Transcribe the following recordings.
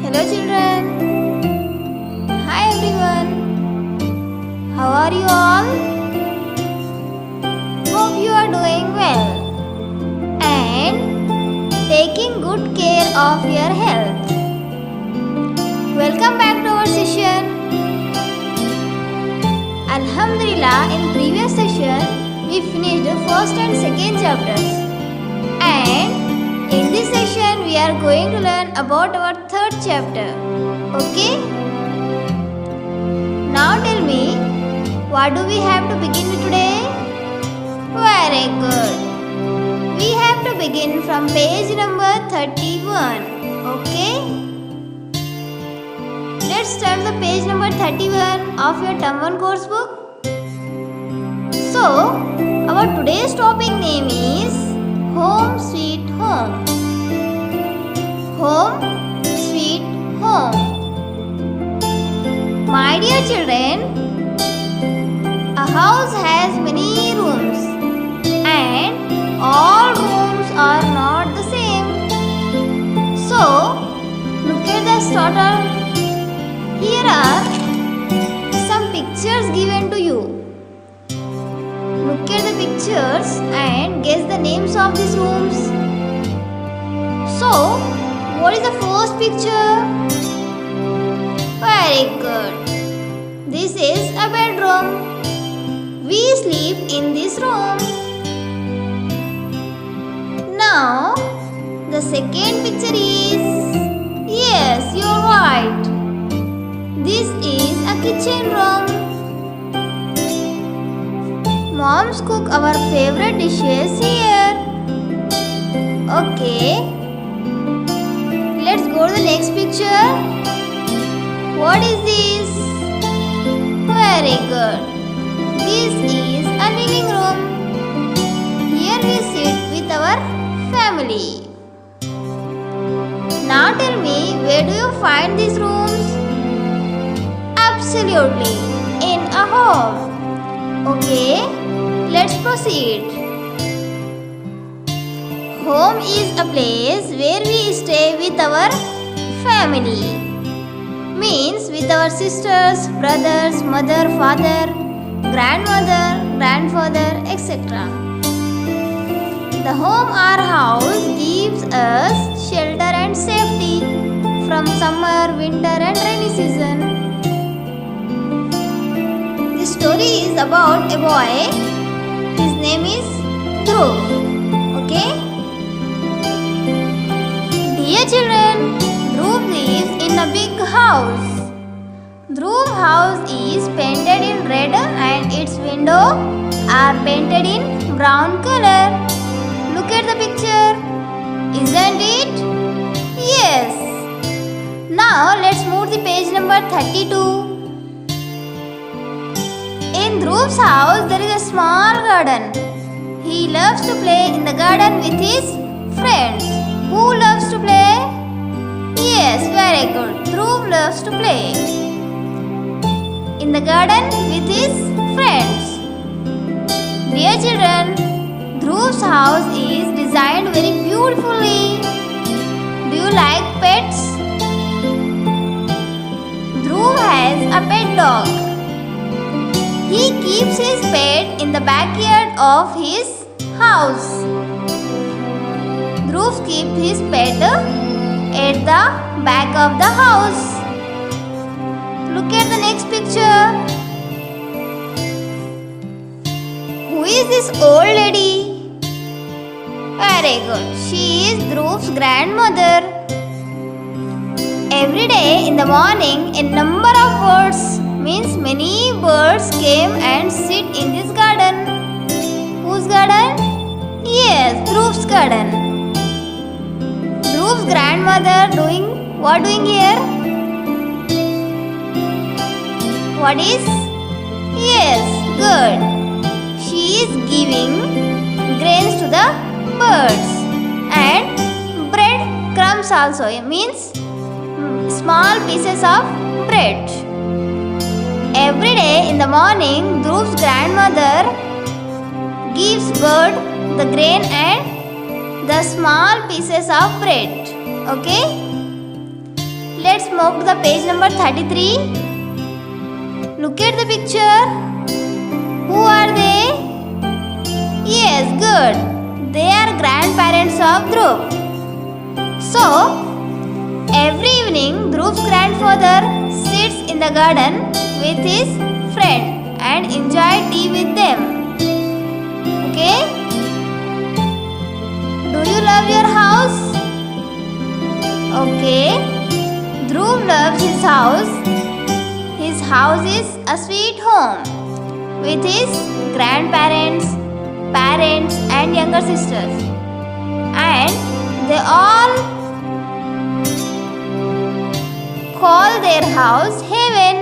Hello children. Hi everyone. How are you all? Hope you are doing well and taking good care of your health. Welcome back to our session. Alhamdulillah, in previous session we finished the first and second chapters. And in this session, we are going to learn about our third chapter. Okay? Now tell me, what do we have to begin with today? Very good. We have to begin from page number 31. Okay? Let's start the page number 31 of your Term 1 course book. So, our today's topic name is Home Sweet Home. Home Sweet Home. My dear children, a house has many rooms and all rooms are not the same. So, look at the starter. Here are some pictures given to you. Look at the pictures and guess the names of these rooms. So, what is the first picture? Very good. This is a bedroom. We sleep in this room. Now, the second picture is, yes, you are right. This is a kitchen room. Moms cook our favorite dishes here. Okay. Let's go to the next picture. What is this? Very good. This is a living room. Here we sit with our family. Now tell me, where do you find these rooms? Absolutely, in a home. Okay. Let's proceed. Home is a place where we stay with our family. Means with our sisters, brothers, mother, father, grandmother, grandfather, etc. The home or house gives us shelter and safety from summer, winter and rainy season. This story is about a boy. His name is Dhruv. Okay? Dear children, Dhruv lives in a big house. Dhruv house is painted in red and its windows are painted in brown color. Look at the picture. Isn't it? Yes. Now let's move the page number 32. In Dhruv's house, there is a small garden. He loves to play in the garden with his friends. Who loves to play? Yes, very good. Dhruv loves to play in the garden with his friends. Dear children, Dhruv's house is designed very beautifully. Do you like pets? Dhruv has a pet dog. He keeps his pet in the backyard of his house. Dhruv keeps his pet at the back of the house. Look at the next picture. Who is this old lady? Very good. She is Dhruv's grandmother. Every day in the morning, a number of birds, means many birds came and sit in this garden. Whose garden? Yes, Dhruv's garden. Dhruv's grandmother doing here? What is? Yes, good. She is giving grains to the birds and bread crumbs also. It means small pieces of bread. Every day in the morning, Dhruv's grandmother gives bird the grain and the small pieces of bread. Okay? let's move to the page number 33. Look at the picture. Who are they? Yes, good. They are grandparents of Dhruv. So, every evening Dhruv's grandfather sits in the garden with his friend and enjoy tea with them. Okay? Do you love your house? Okay. Dhruv loves his house. His house is a sweet home with his grandparents, parents and younger sisters. And they all call their house heaven.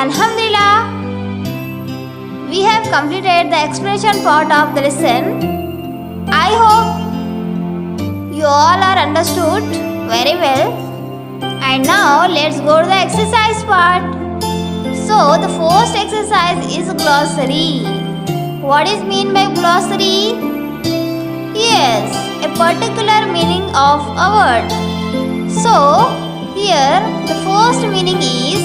Alhamdulillah, we have completed the explanation part of the lesson. I hope you all are understood very well. And now let's go to the exercise part. So the first exercise is glossary. What is mean by glossary? Yes, a particular meaning of a word. So here the first meaning is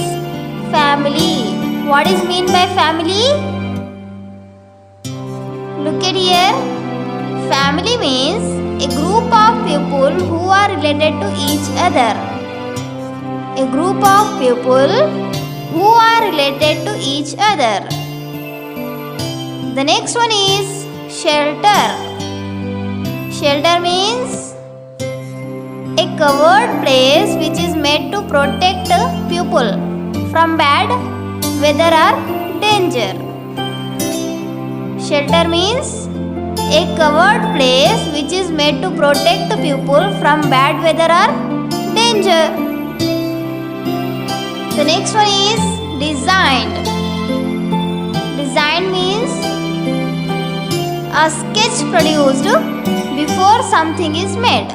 family. What is mean by family? Look at here. Family means a group of people who are related to each other. A group of people who are related to each other. The next one is shelter. Shelter means a covered place which is made to protect people from bad weather or danger. Shelter means a covered place which is made to protect the people from bad weather or danger. The next one is designed. Design means a sketch produced before something is made.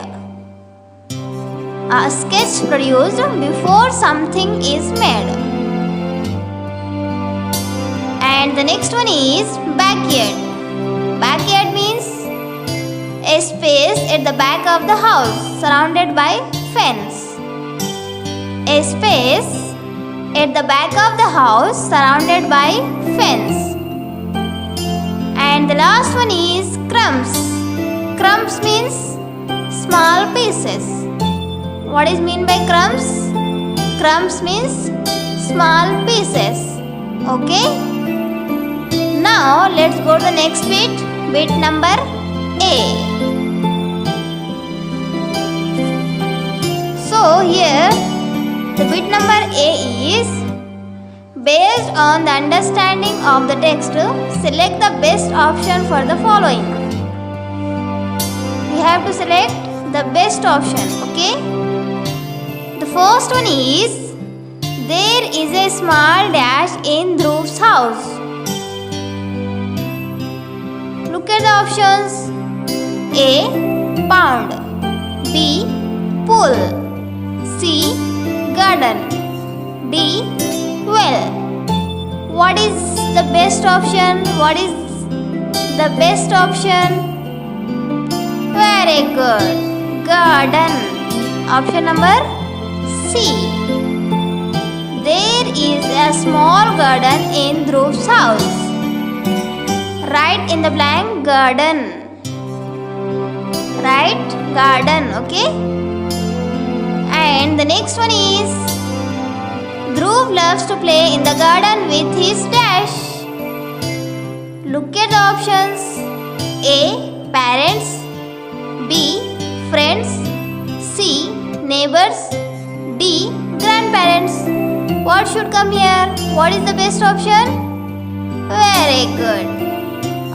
A sketch produced before something is made. And the next one is backyard. Backyard means a space at the back of the house surrounded by fence. A space at the back of the house surrounded by fence. And the last one is crumbs. Crumbs means small pieces. What is mean by crumbs? Crumbs means small pieces. Okay? Now let's go to the next bit. Bit number A. So here the bit number A is based on the understanding of the text, select the best option for the following. We have to select the best option, okay? The first one is there is a small dash in Dhruv's house. Look at the options. A. Pound. B. Pool. C. Garden. D. Well. What is the best option? What is the best option? Very good. Garden. Option number C. There is a small garden in Dhruv's house. Write in the blank garden. Write garden, okay? And the next one is Dhruv loves to play in the garden with his dash. Look at the options. A. Parents. B. Friends. C. Neighbors. D. Grandparents. What should come here? What is the best option? Very good.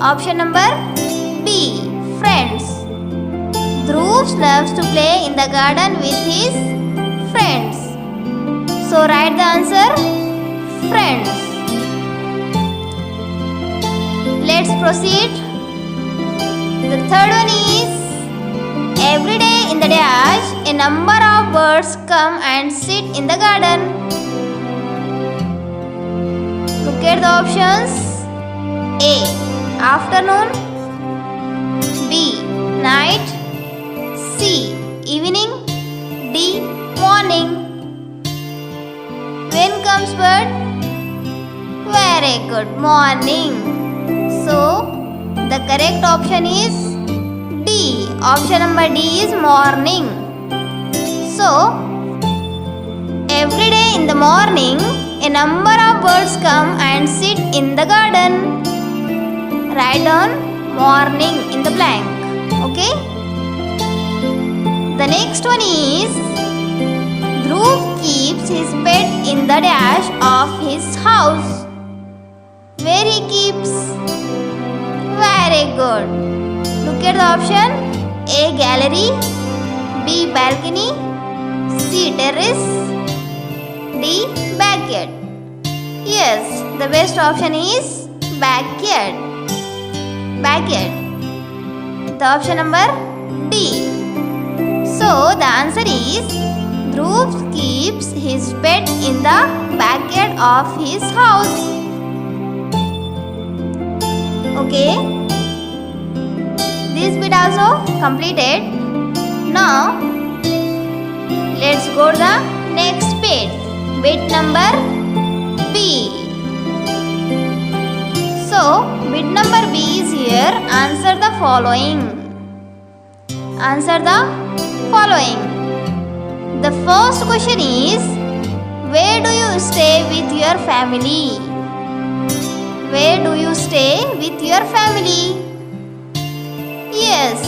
Option number B. Friends. Dhruv loves to play in the garden with his friends. So write the answer friends. Let's proceed. The third one is every day in the dash a number of birds come and sit in the garden. Look at the options. A. Afternoon. B. Night. C. evening? D. Morning. When comes bird? Very good. Morning. So, the correct option is D. Option number D is morning. So, every day in the morning, a number of birds come and sit in the garden. Write down morning in the blank. Okay? The next one is Dhruv keeps his pet in the dash of his house. Where he keeps? Very good. Look at the option. A. Gallery. B. Balcony. C. Terrace. D. Backyard. Yes, the best option is backyard. Backyard. The option number D. So the answer is Dhruv keeps his pet in the backyard of his house. Okay. This bit also completed. Now let's go to the next bit. Bit number B. So bit number B is here. Answer the following. Answer the following. The first question is, where do you stay with your family? Where do you stay with your family? Yes,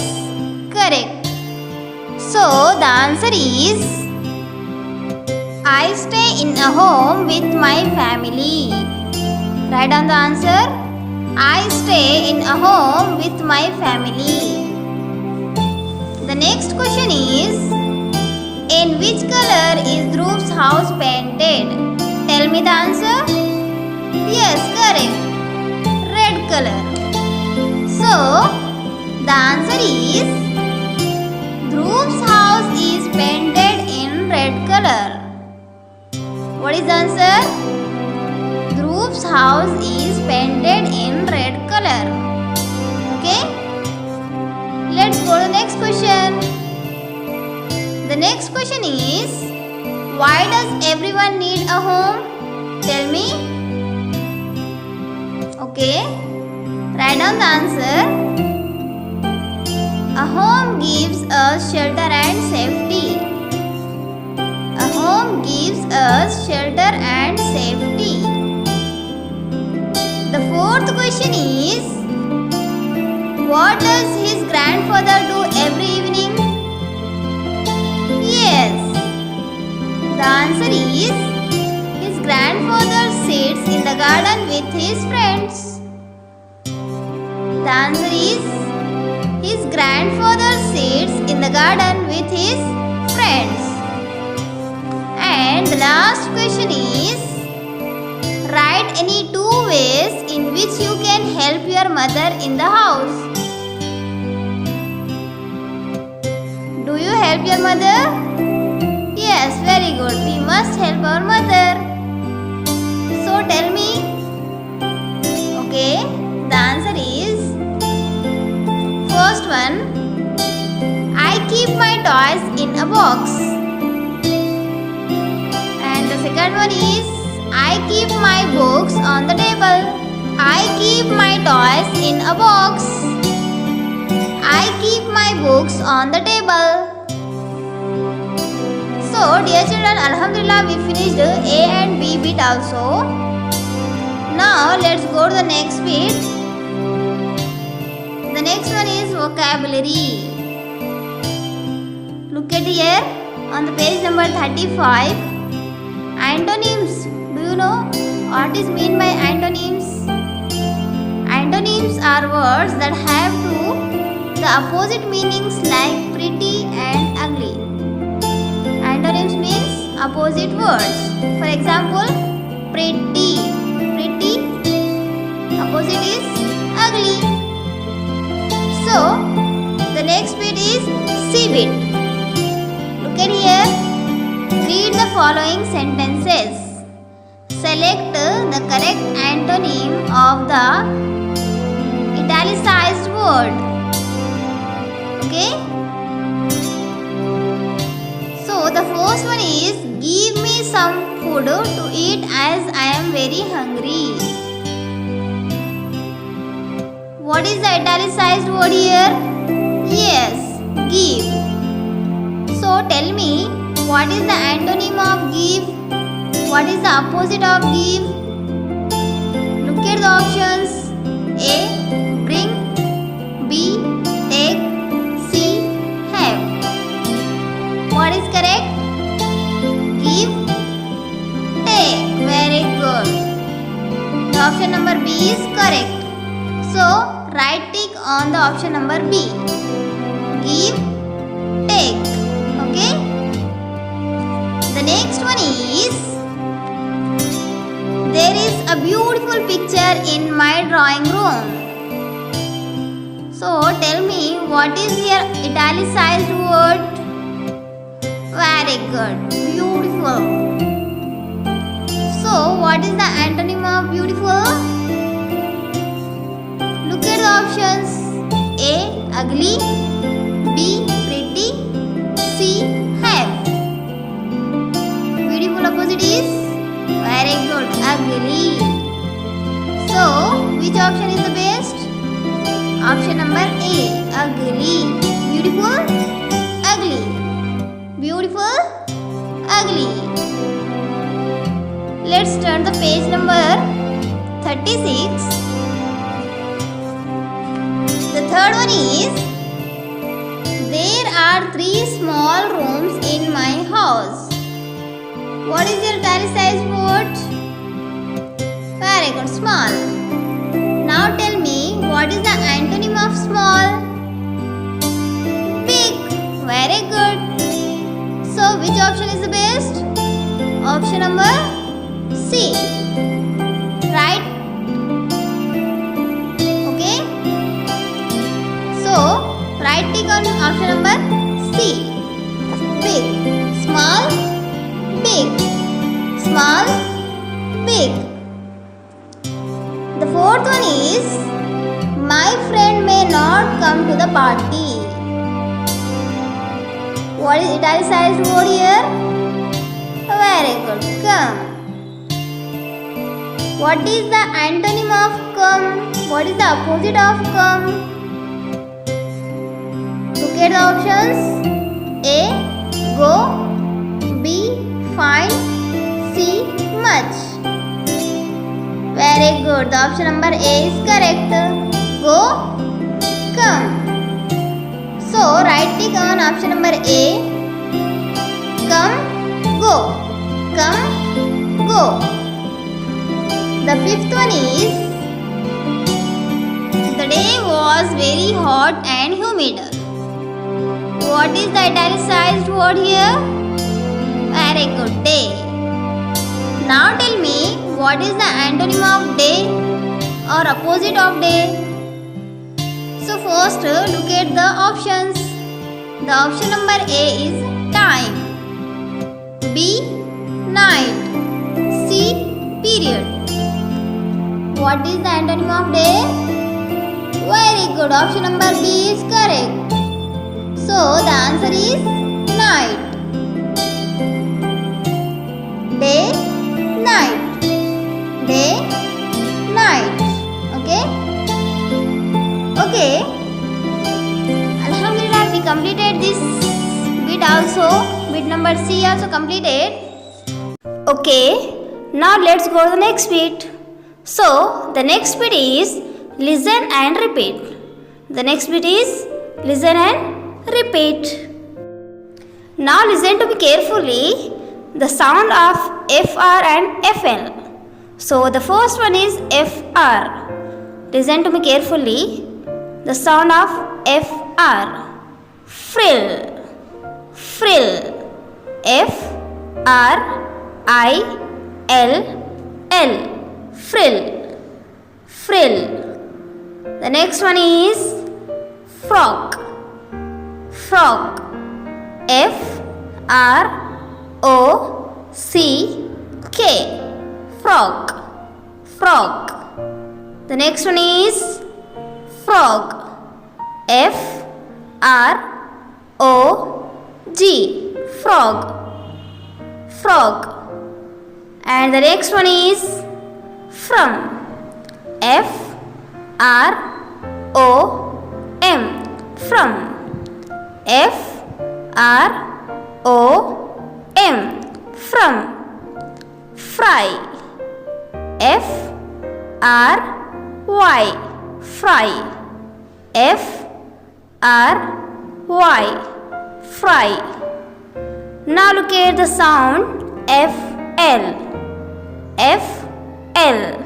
correct. So the answer is, I stay in a home with my family. Write down the answer. I stay in a home with my family. The next question is, in which color is Dhruv's house painted? Tell me the answer. Yes, correct. Red color. So, the answer is, Dhruv's house is painted in red color. What is the answer? Dhruv's house is painted in red color. Okay? Let's go to the next question. The next question is, why does everyone need a home? Tell me. Okay. Write down the answer. A home gives us shelter and safety. A home gives us shelter and safety. The fourth question is, what does his grandfather do every evening? Yes. The answer is, his grandfather sits in the garden with his friends. The answer is, his grandfather sits in the garden with his friends. And the last question is, write any 2 ways in which you can help your mother in the house. Do you help your mother? Yes, very good. We must help our mother. So tell me. Okay, the answer is, first one, I keep my toys in a box. And the second one is, I keep my books on the table. I keep my toys in a box. I keep my books on the table. So, dear children, Alhamdulillah, we finished A and B bit also. Now, let's go to the next bit. The next one is vocabulary. Look at here on the page number 35. Antonyms. Do you know what is meant by antonyms? Antonyms are words that have the opposite meanings like pretty and ugly. Antonyms means opposite words. For example, pretty. Pretty. Opposite is ugly. So, the next bit is C bit. Look at here. Read the following sentences. Select the correct antonym of the italicized word. Okay? food to eat as I am very hungry. What is the italicized word here? Yes, give. So tell me, what is the antonym of give? What is the opposite of give? Look at the options. A. Bring. B. Take. C. Have. What is correct? Give. Take. Very good. The option number B is correct. So, right tick on the option number B. Give. Take. Okay. The next one is, there is a beautiful picture in my drawing room. So tell me, what is your italicized word? Very good. Beautiful. So what is the antonym of beautiful? Look at the options. A. Ugly. B. Pretty. C. Have. Beautiful opposite is? Very good. Ugly. So, which option is the best? Option number A. Ugly. Beautiful. Ugly. Beautiful. Ugly. Let's turn the page number 36. The third one is, there are 3 small rooms in my house. What is your italicized word? Very good. Small. Now tell me, what is the antonym of small? Big. Very good. So which option is the best? Option number C. Right? Okay. So right tick on option number C. Big. Small. Big. Small. Big. The fourth one is, my friend may not come to the party. What is italicized word here? Very good. Come. What is the antonym of come? What is the opposite of come? Look at the options. A. Go. B. Find. C. Much. Very good. The option number A is correct. Go. Come. So, right tick on option number A. Come. Go. Come. Go. The fifth one is, the day was very hot and humid. What is the italicized word here? Very good. Day. Now tell me, what is the antonym of day or opposite of day? So first look at the options. The option number A is time. B. Night. C. Period. What is the antonym of day? Very good. Option number B is correct. So the answer is night. Day, night. Day, night. Okay? Okay. Alhamdulillah, we completed this bit also. Bit number C also completed. Okay. Now let's go to the next bit. So the next bit is listen and repeat. The next bit is listen and repeat. Now listen to me carefully the sound of FR and FL. So the first one is FR. Listen to me carefully the sound of FR. Frill. Frill. F-R-I-L-L. Frill. Frill. The next one is frock. Frock. F-R-O-C-K. Frock. Frog. The next one is frog. F-R-O-G. Frog. Frog. And the next one is from. F-R-O-M. From. F-R-O-M. From. Fry. F-R-Y. Fry. F-R-Y. Fry. Now look at the sound F-L. F-L.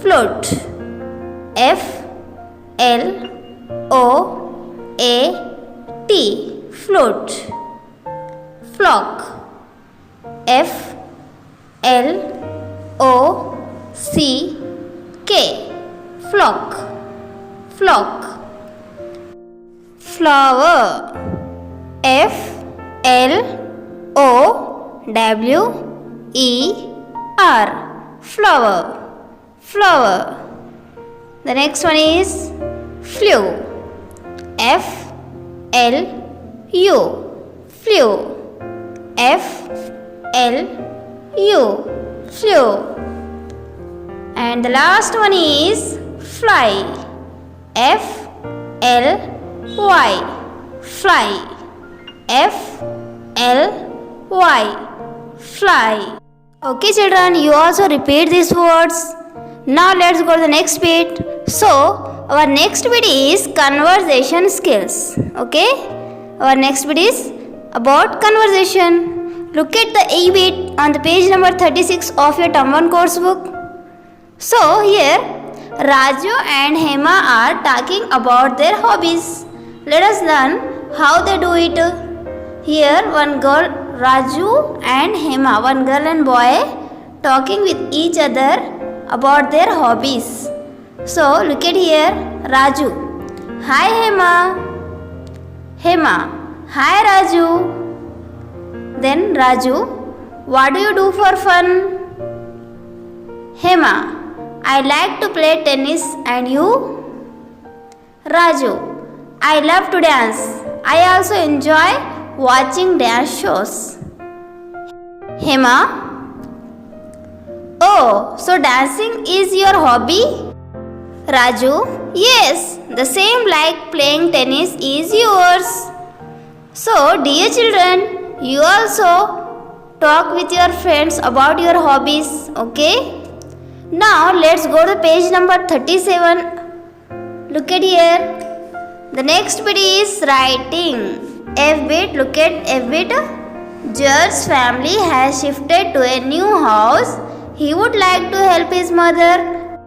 Float. F-L-O-A-T. Float. Flock. F-L-O-C-K. Flock. Flock. Flower. F-L-O-W-E-R. Flower. Flower. The next one is flew. F-L-U. Flew. F-L-U. Flew. And the last one is fly. F-L-Y. Fly. F-L-Y. Fly. Okay children, you also repeat these words. Now let's go to the next bit. So our next bit is conversation skills. Okay, our next bit is about conversation. Look at the A bit on the page number 36 of your Term 1 course book. So here Raju and Hema are talking about their hobbies. Let us learn how they do it. Here one girl, Raju and Hema, one girl and boy talking with each other about their hobbies. So look at here, Raju. Hi Hema. Hema. Hi Raju. Then Raju, what do you do for fun? Hema, I like to play tennis, and you? Raju, I love to dance. I also enjoy watching dance shows. Hema, oh, so dancing is your hobby? Raju, yes, the same like playing tennis is yours. So, dear children, you also talk with your friends about your hobbies, okay? Now, let's go to page number 37. Look at here. The next bit is writing. F bit, look at F bit. George's family has shifted to a new house. He would like to help his mother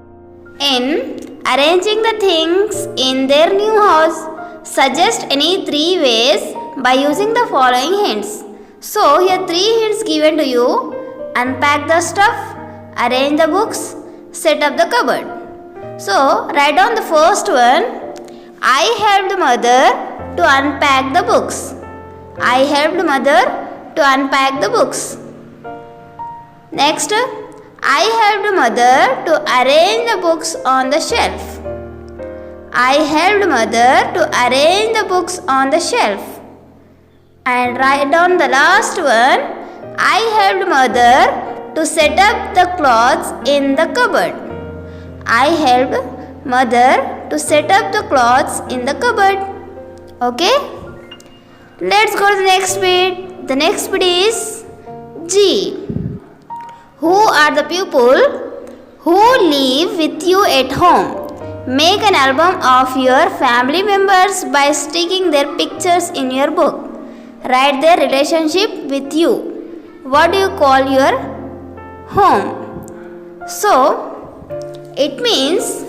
in arranging the things in their new house. Suggest any 3 ways by using the following hints. So here 3 hints given to you. Unpack the stuff, arrange the books, set up the cupboard. So write down the first one. I helped mother to unpack the books. I helped mother to unpack the books. Next, I helped mother to arrange the books on the shelf. I helped mother to arrange the books on the shelf. And write down the last one. I helped mother to set up the clothes in the cupboard. I helped mother to set up the clothes in the cupboard. Okay? Let's go to the next bit. The next bit is G. Who are the people who live with you at home? Make an album of your family members by sticking their pictures in your book. Write their relationship with you. What do you call your home? So, it means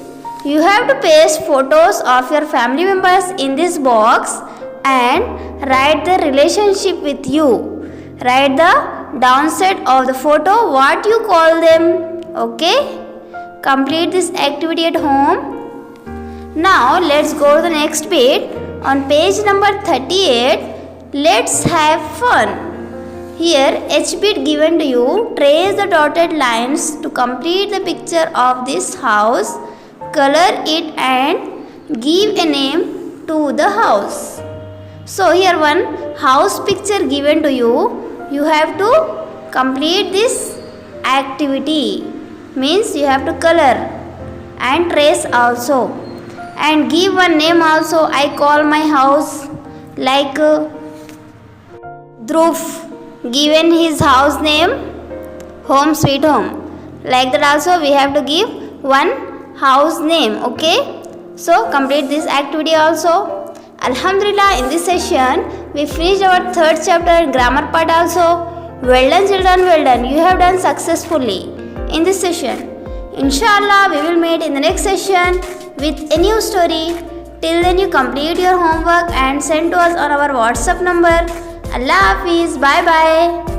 you have to paste photos of your family members in this box and write the relationship with you. Write the downside of the photo, what you call them. Okay? Complete this activity at home. Now let's go to the next bit. On page number 38, let's have fun. Here H bit given to you. Trace the dotted lines to complete the picture of this house. Color it and give a name to the house. So here one house picture given to you. You have to complete this activity means you have to color and trace also, and give one name also. I call my house like Dhruv, given his house name Home Sweet Home. Like that also we have to give one house name. Okay, so complete this activity also. Alhamdulillah, in this session we finished our third chapter and grammar part also. Well done children, well done. You have done successfully in this session. Inshallah, we will meet in the next session with a new story. Till then, you complete your homework and send to us on our WhatsApp number. Allah Hafiz. Bye bye.